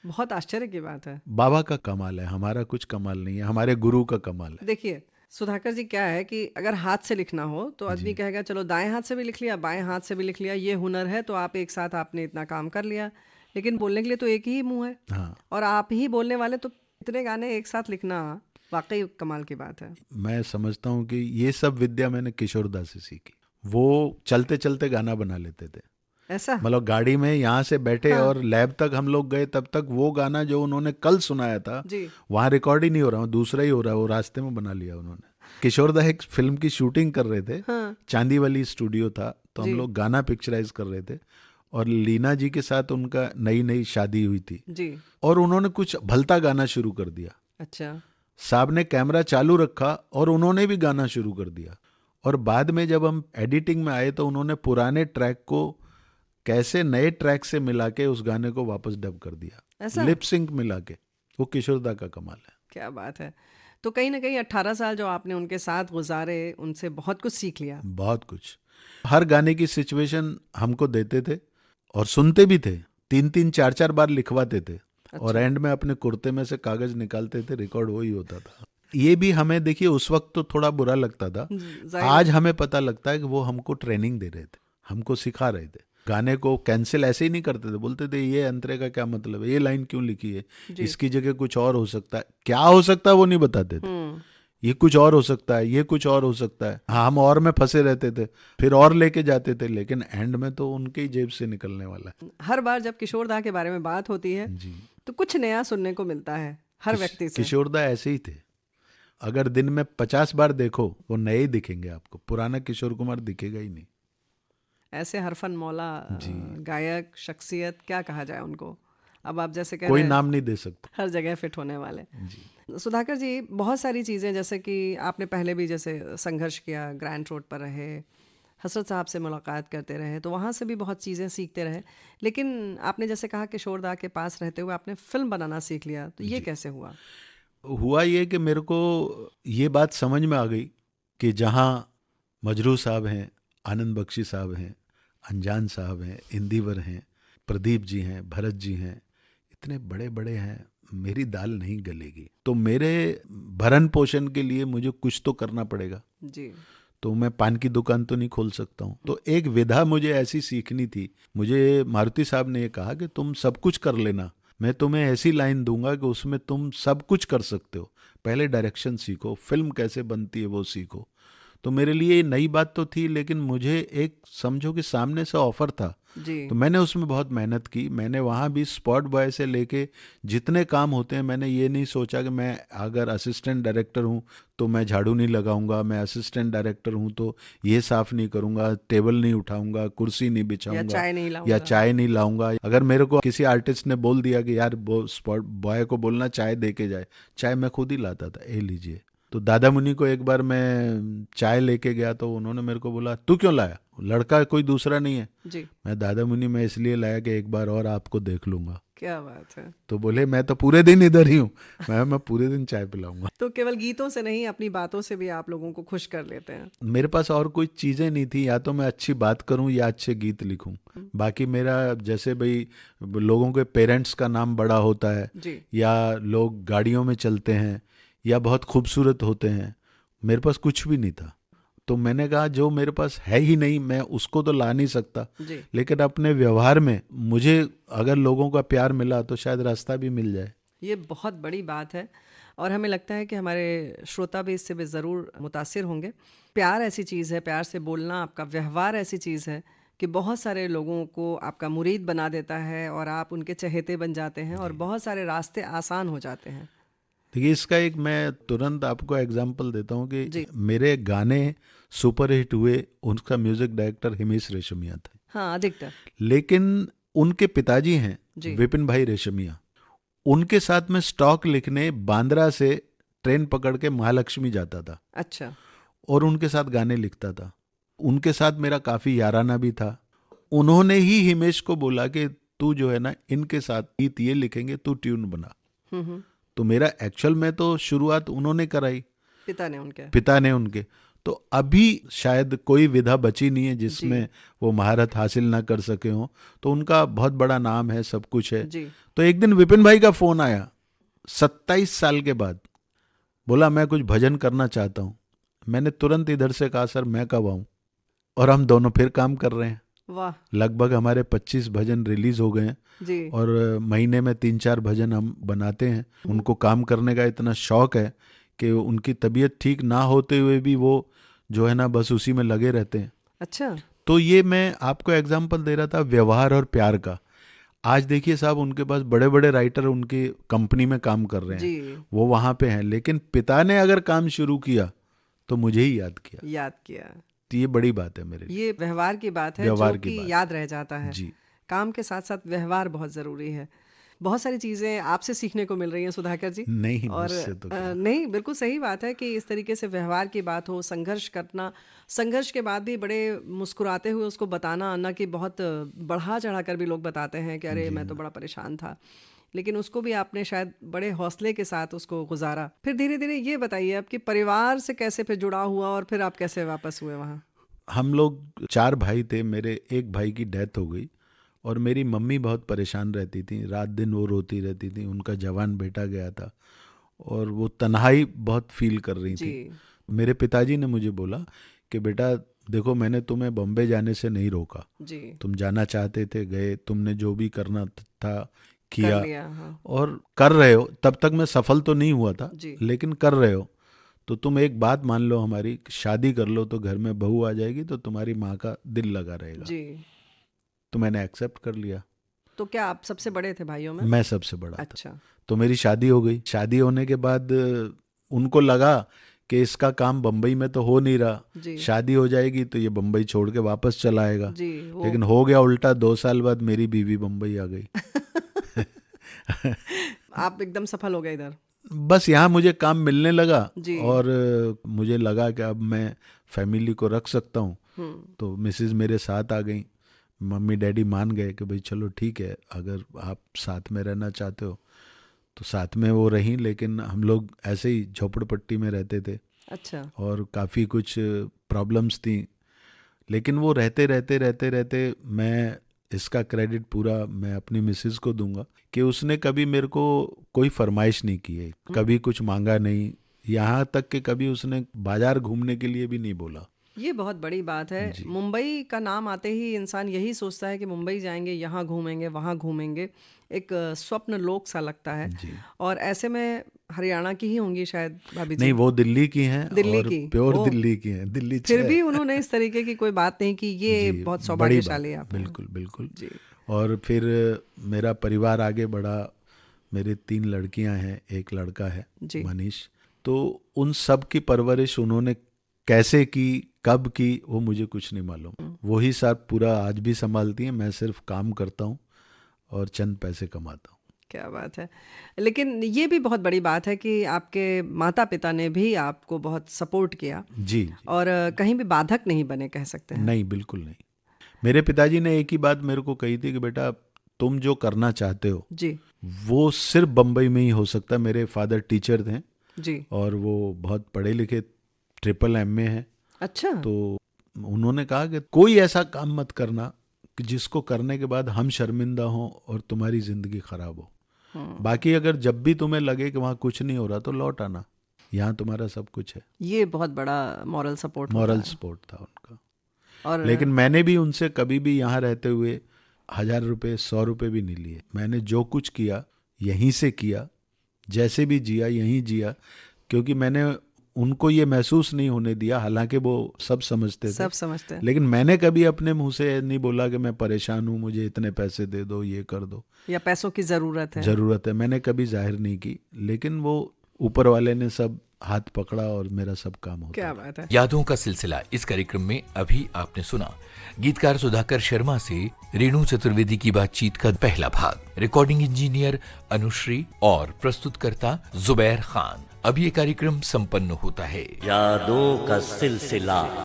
[SPEAKER 2] बहुत आश्चर्य की बात है।
[SPEAKER 3] बाबा का कमाल है, हमारा कुछ कमाल नहीं है, हमारे गुरु का कमाल है।
[SPEAKER 2] देखिए सुधाकर जी, क्या है कि अगर हाथ से लिखना हो तो आदमी कहेगा चलो दाएं हाथ से भी लिख लिया, बाएं हाथ से भी लिख लिया, ये हुनर है तो आप एक साथ आपने इतना काम कर लिया। लेकिन बोलने के लिए तो एक ही मुंह है,
[SPEAKER 3] हाँ,
[SPEAKER 2] और आप ही बोलने वाले, तो इतने गाने एक साथ लिखना वाकई कमाल की बात है।
[SPEAKER 3] मैं समझता हूँ कि ये सब विद्या मैंने किशोरदा से सीखी। वो चलते चलते गाना बना लेते थे।
[SPEAKER 2] ऐसा।
[SPEAKER 3] मतलब गाड़ी में यहाँ से बैठे
[SPEAKER 2] हाँ।
[SPEAKER 3] और लैब तक हम लोग गए, तब तक वो गाना जो उन्होंने कल सुनाया था
[SPEAKER 2] जी।
[SPEAKER 3] वहाँ रिकॉर्ड ही नहीं हो रहा, दूसरा ही हो रहा है, वो रास्ते में बना लिया उन्होंने। किशोरदा एक फिल्म की शूटिंग कर रहे थे,
[SPEAKER 2] हाँ।
[SPEAKER 3] चांदीवली स्टूडियो था, तो
[SPEAKER 2] जी।
[SPEAKER 3] हम लोग गाना पिक्चराइज कर रहे थे, और लीना जी के साथ उनका नई नई शादी हुई थी,
[SPEAKER 2] जी।
[SPEAKER 3] और उन्होंने कुछ भलता गाना शुरू कर दिया।
[SPEAKER 2] अच्छा।
[SPEAKER 3] साहब ने कैमरा चालू रखा और उन्होंने भी गाना शुरू कर दिया। और बाद में जब हम एडिटिंग में आए तो उन्होंने पुराने ट्रैक को कैसे नए ट्रैक से मिला के उस गाने को वापस डब कर दिया,
[SPEAKER 2] ऐसा?
[SPEAKER 3] लिप सिंक मिला के। वो किशोरदा का कमाल है।
[SPEAKER 2] क्या बात है। तो कहीं ना कहीं 18 साल जो आपने उनके साथ गुजारे, उनसे बहुत कुछ सीख लिया।
[SPEAKER 3] बहुत कुछ। हर गाने की सिचुएशन हमको देते थे और सुनते भी थे, 3-3 4-4 बार लिखवाते थे। और एंड में अपने कुर्ते में से कागज निकालते थे, रिकॉर्ड वही होता था। ये भी हमें, देखिए उस वक्त तो थोड़ा बुरा लगता था,
[SPEAKER 2] जाहिर
[SPEAKER 3] आज हमें पता लगता है कि वो हमको ट्रेनिंग दे रहे थे, हमको सिखा रहे थे। गाने को कैंसिल ऐसे ही नहीं करते थे, बोलते थे ये अंतरे का क्या मतलब है, ये लाइन क्यों लिखी है, इसकी जगह कुछ और हो सकता है। क्या हो सकता है वो नहीं बताते थे, ये कुछ और हो सकता है, ये कुछ और हो सकता है। हाँ, हम और में फंसे रहते थे, फिर और लेके जाते थे, लेकिन एंड में तो उनके ही जेब से निकलने वाला है।
[SPEAKER 2] हर बार जब किशोरदा के बारे में बात होती है
[SPEAKER 3] जी,
[SPEAKER 2] तो कुछ नया सुनने को मिलता है हर व्यक्ति से।
[SPEAKER 3] किशोरदा ऐसे ही थे। अगर दिन में 50 बार देखो वो नए ही दिखेंगे आपको, पुराना किशोर कुमार दिखेगा ही नहीं।
[SPEAKER 2] ऐसे हरफन मौला गायक, शख्सियत, क्या कहा जाए उनको। अब आप जैसे कह
[SPEAKER 3] कोई
[SPEAKER 2] रहे हैं,
[SPEAKER 3] नाम नहीं दे सकता।
[SPEAKER 2] हर जगह फिट होने वाले।
[SPEAKER 3] जी,
[SPEAKER 2] सुधाकर जी, बहुत सारी चीज़ें, जैसे कि आपने पहले भी जैसे संघर्ष किया, ग्रैंड रोड पर रहे, हसरत साहब से मुलाकात करते रहे, तो वहाँ से भी बहुत चीज़ें सीखते रहे। लेकिन आपने जैसे कहा किशोरदा के पास रहते हुए आपने फिल्म बनाना सीख लिया, तो ये कैसे हुआ?
[SPEAKER 3] हुआ ये कि मेरे को ये बात समझ में आ गई कि जहाँ मजरू साहब हैं, आनंद बख्शी साहब हैं, अनजान साहब हैं, इंदिवर हैं, प्रदीप जी हैं, भरत जी हैं, इतने बड़े बड़े हैं, मेरी दाल नहीं गलेगी। तो मेरे भरण पोषण के लिए मुझे कुछ तो करना पड़ेगा।
[SPEAKER 2] जी।
[SPEAKER 3] तो मैं पान की दुकान तो नहीं खोल सकता हूँ। तो एक विधा मुझे ऐसी सीखनी थी। मुझे मारुति साहब ने ये कहा कि तुम सब कुछ कर लेना, मैं तुम्हें ऐसी लाइन दूंगा कि उसमें तुम सब कुछ कर सकते हो, पहले डायरेक्शन सीखो, फिल्म कैसे बनती है वो सीखो। तो मेरे लिए ये नई बात तो थी, लेकिन मुझे एक समझो कि सामने से ऑफर था,
[SPEAKER 2] जी।
[SPEAKER 3] तो मैंने उसमें बहुत मेहनत की। मैंने वहाँ भी स्पॉट बॉय से लेके जितने काम होते हैं, मैंने ये नहीं सोचा कि मैं अगर असिस्टेंट डायरेक्टर हूँ तो मैं झाड़ू नहीं लगाऊंगा, मैं असिस्टेंट डायरेक्टर हूँ तो ये साफ नहीं करूंगा, टेबल नहीं उठाऊंगा, कुर्सी नहीं
[SPEAKER 2] या
[SPEAKER 3] बिछाऊंगा,
[SPEAKER 2] चाय नहीं
[SPEAKER 3] या
[SPEAKER 2] लाऊंगा।
[SPEAKER 3] चाय नहीं लाऊंगा। अगर मेरे को किसी आर्टिस्ट ने बोल दिया कि यार वो स्पॉट बॉय को बोलना चाय दे के जाए, चाय मैं खुद ही लाता था, ए लीजिए। तो दादा मुनि को एक बार मैं चाय लेके गया तो उन्होंने मेरे को बोला तू क्यों लाया, लड़का कोई दूसरा नहीं है।
[SPEAKER 2] जी।
[SPEAKER 3] मैं दादा मुनि मैं इसलिए लाया कि एक बार और आपको देख लूंगा।
[SPEAKER 2] क्या बात है।
[SPEAKER 3] तो बोले मैं तो पूरे दिन इधर ही हूँ, मैं पूरे दिन चाय पिलाऊंगा।
[SPEAKER 2] तो केवल गीतों से नहीं, अपनी बातों से भी आप लोगों को खुश कर लेते हैं।
[SPEAKER 3] मेरे पास और कोई चीजें नहीं थी, या तो मैं अच्छी बात करूं या अच्छे गीत लिखूं। बाकी मेरा जैसे भाई लोगों के पेरेंट्स का नाम बड़ा होता है,
[SPEAKER 2] जी।
[SPEAKER 3] या लोग गाड़ियों में चलते हैं, या बहुत खूबसूरत होते हैं, मेरे पास कुछ भी नहीं था। तो मैंने कहा जो मेरे पास है ही नहीं मैं उसको तो ला नहीं सकता,
[SPEAKER 2] जी।
[SPEAKER 3] लेकिन अपने व्यवहार में मुझे अगर लोगों का प्यार मिला तो शायद रास्ता भी मिल जाए।
[SPEAKER 2] ये बहुत बड़ी बात है, और हमें लगता है कि हमारे श्रोता भी इससे भी ज़रूर मुतासिर होंगे। प्यार ऐसी चीज़ है, प्यार से बोलना, आपका व्यवहार ऐसी चीज़ है कि बहुत सारे लोगों को आपका मुरीद बना देता है और आप उनके चहेते बन जाते हैं, और बहुत सारे रास्ते आसान हो जाते हैं।
[SPEAKER 3] देखिए इसका एक मैं तुरंत आपको एग्जांपल देता हूँ
[SPEAKER 2] जी।
[SPEAKER 3] कि मेरे गाने सुपर हिट हुए, उनका म्यूजिक डायरेक्टर हिमेश रेशमिया था।
[SPEAKER 2] हाँ, अधिकतर।
[SPEAKER 3] लेकिन उनके पिताजी हैं
[SPEAKER 2] जी।
[SPEAKER 3] विपिन भाई रेशमिया, उनके साथ में स्टॉक लिखने बांद्रा से ट्रेन पकड़ के महालक्ष्मी जाता था
[SPEAKER 2] अच्छा।
[SPEAKER 3] और उनके साथ गाने लिखता था। उनके साथ मेरा काफ़ी याराना भी था। उन्होंने ही हिमेश को बोला कि तू जो है ना इनके साथ गीत ये लिखेंगे, तू ट्यून बना। तो मेरा एक्चुअल में तो शुरुआत उन्होंने कराई, पिता ने उनके। तो अभी शायद कोई विधा बची नहीं है जिसमें वो महारत हासिल ना कर सके हों। तो उनका बहुत बड़ा नाम है, सब कुछ है जी। तो एक दिन विपिन भाई का फोन आया 27 साल के बाद, बोला मैं कुछ भजन करना चाहता हूँ। मैंने तुरंत इधर से कहा सर मैं कब आऊँ, और हम दोनों फिर काम कर रहे हैं।
[SPEAKER 2] वाह।
[SPEAKER 3] लगभग हमारे 25 भजन रिलीज हो गए हैं जी। और महीने में 3-4 भजन हम बनाते हैं। उनको काम करने का इतना शौक है कि उनकी तबीयत ठीक ना होते हुए भी वो जो है ना बस उसी में लगे रहते हैं।
[SPEAKER 2] अच्छा।
[SPEAKER 3] तो ये मैं आपको एग्जांपल दे रहा था व्यवहार और प्यार का। आज देखिए साहब, उनके पास बड़े बड़े राइटर उनकी कंपनी में काम कर रहे हैं, वो वहां पे हैं, लेकिन पिता ने अगर काम शुरू किया तो मुझे ही याद किया। तो ये बड़ी बात है मेरे लिए।
[SPEAKER 2] ये व्यवहार की बात है, जो कि याद रह जाता है जी। काम के साथ साथ व्यवहार बहुत जरूरी है। बहुत सारी चीज़ें आपसे सीखने को मिल रही हैं सुधाकर जी।
[SPEAKER 3] नहीं,
[SPEAKER 2] और
[SPEAKER 3] तो
[SPEAKER 2] नहीं, बिल्कुल सही बात है कि इस तरीके से व्यवहार की बात हो, संघर्ष करना, संघर्ष के बाद भी बड़े मुस्कुराते हुए उसको बताना, ना कि बहुत बढ़ा चढ़ा कर भी लोग बताते हैं कि अरे मैं तो बड़ा परेशान था, लेकिन उसको भी आपने शायद बड़े हौसले के साथ उसको गुजारा। फिर धीरे धीरे ये बताइए आपके परिवार से कैसे फिर जुड़ा हुआ और फिर आप कैसे वापस हुए वहाँ?
[SPEAKER 3] हम लोग 4 भाई थे, मेरे एक भाई की डेथ हो गई और मेरी मम्मी बहुत परेशान रहती थी, रात दिन वो रोती रहती थी। उनका जवान बेटा गया था और वो तन्हाई बहुत फील कर रही थी। मेरे पिताजी ने मुझे बोला कि बेटा देखो, मैंने तुम्हें बॉम्बे जाने से नहीं रोका जी। तुम जाना चाहते थे, गए, तुमने जो भी करना था किया और कर रहे हो। तब तक मैं सफल तो नहीं हुआ था, लेकिन कर रहे हो। तो तुम एक बात मान लो, हमारी शादी कर लो तो घर में बहू आ जाएगी तो तुम्हारी माँ का दिल लगा रहेगा जी। तो मैंने एक्सेप्ट कर लिया।
[SPEAKER 2] तो क्या आप सबसे बड़े थे भाइयों में?
[SPEAKER 3] मैं सबसे बड़ा
[SPEAKER 2] अच्छा
[SPEAKER 3] था। तो मेरी शादी हो गई। शादी होने के बाद उनको लगा कि इसका काम बम्बई में तो हो नहीं रहा, शादी हो जाएगी तो ये बम्बई छोड़ के वापस चला आएगा। लेकिन हो गया उल्टा। 2 साल बाद मेरी बीवी बम्बई आ गई।
[SPEAKER 2] आप एकदम सफल हो गए इधर।
[SPEAKER 3] बस यहाँ मुझे काम मिलने लगा और मुझे लगा कि अब मैं फैमिली को रख सकता हूँ। तो मिसेज मेरे साथ आ गई, मम्मी डैडी मान गए कि भाई चलो ठीक है, अगर आप साथ में रहना चाहते हो तो साथ में वो रहीं। लेकिन हम लोग ऐसे ही झोपड़पट्टी में रहते थे।
[SPEAKER 2] अच्छा।
[SPEAKER 3] और काफ़ी कुछ प्रॉब्लम्स थी, लेकिन वो रहते मैं इसका क्रेडिट पूरा मैं अपनी मिसेज को दूंगा कि उसने कभी मेरे को कोई फरमाइश नहीं की है, कभी कुछ मांगा नहीं, यहाँ तक कि कभी उसने बाजार घूमने के लिए भी नहीं बोला।
[SPEAKER 2] ये बहुत बड़ी बात है। मुंबई का नाम आते ही इंसान यही सोचता है कि मुंबई जाएंगे, यहाँ घूमेंगे, वहाँ घूमेंगे, एक स्वप्न लोक सा लगता है। और ऐसे में हरियाणा की ही होंगी शायद भाभी जी?
[SPEAKER 3] नहीं, वो दिल्ली की हैं।
[SPEAKER 2] दिल्ली
[SPEAKER 3] और
[SPEAKER 2] की?
[SPEAKER 3] प्योर दिल्ली की हैं। दिल्ली
[SPEAKER 2] फिर भी उन्होंने इस तरीके की कोई बात नहीं की। ये बहुत सौभाग्यशाली आप।
[SPEAKER 3] बिल्कुल जी। और फिर मेरा परिवार आगे बढ़ा। मेरे 3 लड़कियां हैं, 1 लड़का है मनीष। तो उन सब की परवरिश उन्होंने कैसे की, कब की, वो मुझे कुछ नहीं मालूम। वही सब पूरा आज भी संभालती हैं। मैं सिर्फ काम करता हूँ और चंद पैसे कमाता हूँ।
[SPEAKER 2] क्या बात है। लेकिन ये भी बहुत बड़ी बात है कि आपके माता पिता ने भी आपको बहुत सपोर्ट किया
[SPEAKER 3] जी।
[SPEAKER 2] और कहीं भी बाधक नहीं बने, कह सकते हैं।
[SPEAKER 3] नहीं, बिल्कुल नहीं। मेरे पिताजी ने एक ही बात मेरे को कही थी कि बेटा तुम जो करना चाहते हो जी, वो सिर्फ बम्बई में ही हो सकता है। मेरे फादर टीचर थे जी, और वो बहुत पढ़े लिखे, MA है। अच्छा। तो उन्होंने कहा कि कोई ऐसा काम मत करना कि जिसको करने के बाद हम शर्मिंदा हों और तुम्हारी जिंदगी खराब हो। बाकी अगर जब भी तुम्हें लगे कि वहाँ कुछ नहीं हो रहा तो लौट आना, यहाँ तुम्हारा सब कुछ है।
[SPEAKER 2] ये बहुत बड़ा मॉरल सपोर्ट
[SPEAKER 3] था उनका। और लेकिन मैंने भी उनसे कभी भी यहाँ रहते हुए 1000 रुपये 100 रुपये भी नहीं लिए। मैंने जो कुछ किया यहीं से किया, जैसे भी जिया यहीं जिया, क्योंकि मैंने उनको ये महसूस नहीं होने दिया। हालांकि वो सब समझते थे, लेकिन मैंने कभी अपने मुंह से नहीं बोला कि मैं परेशान हूँ, मुझे इतने पैसे दे दो, ये कर दो,
[SPEAKER 2] या पैसों की ज़रूरत है।
[SPEAKER 3] मैंने कभी जाहिर नहीं की। लेकिन वो ऊपर वाले ने सब हाथ पकड़ा और मेरा सब काम होता
[SPEAKER 2] क्या
[SPEAKER 3] था।
[SPEAKER 2] बात है।
[SPEAKER 1] यादों का सिलसिला इस कार्यक्रम में अभी आपने सुना गीतकार सुधाकर शर्मा से रेणु चतुर्वेदी की बातचीत का पहला भाग। रिकॉर्डिंग इंजीनियर अनुश्री और प्रस्तुतकर्ता जुबैर खान। अब ये कार्यक्रम संपन्न होता है।
[SPEAKER 4] यादों का सिलसिला।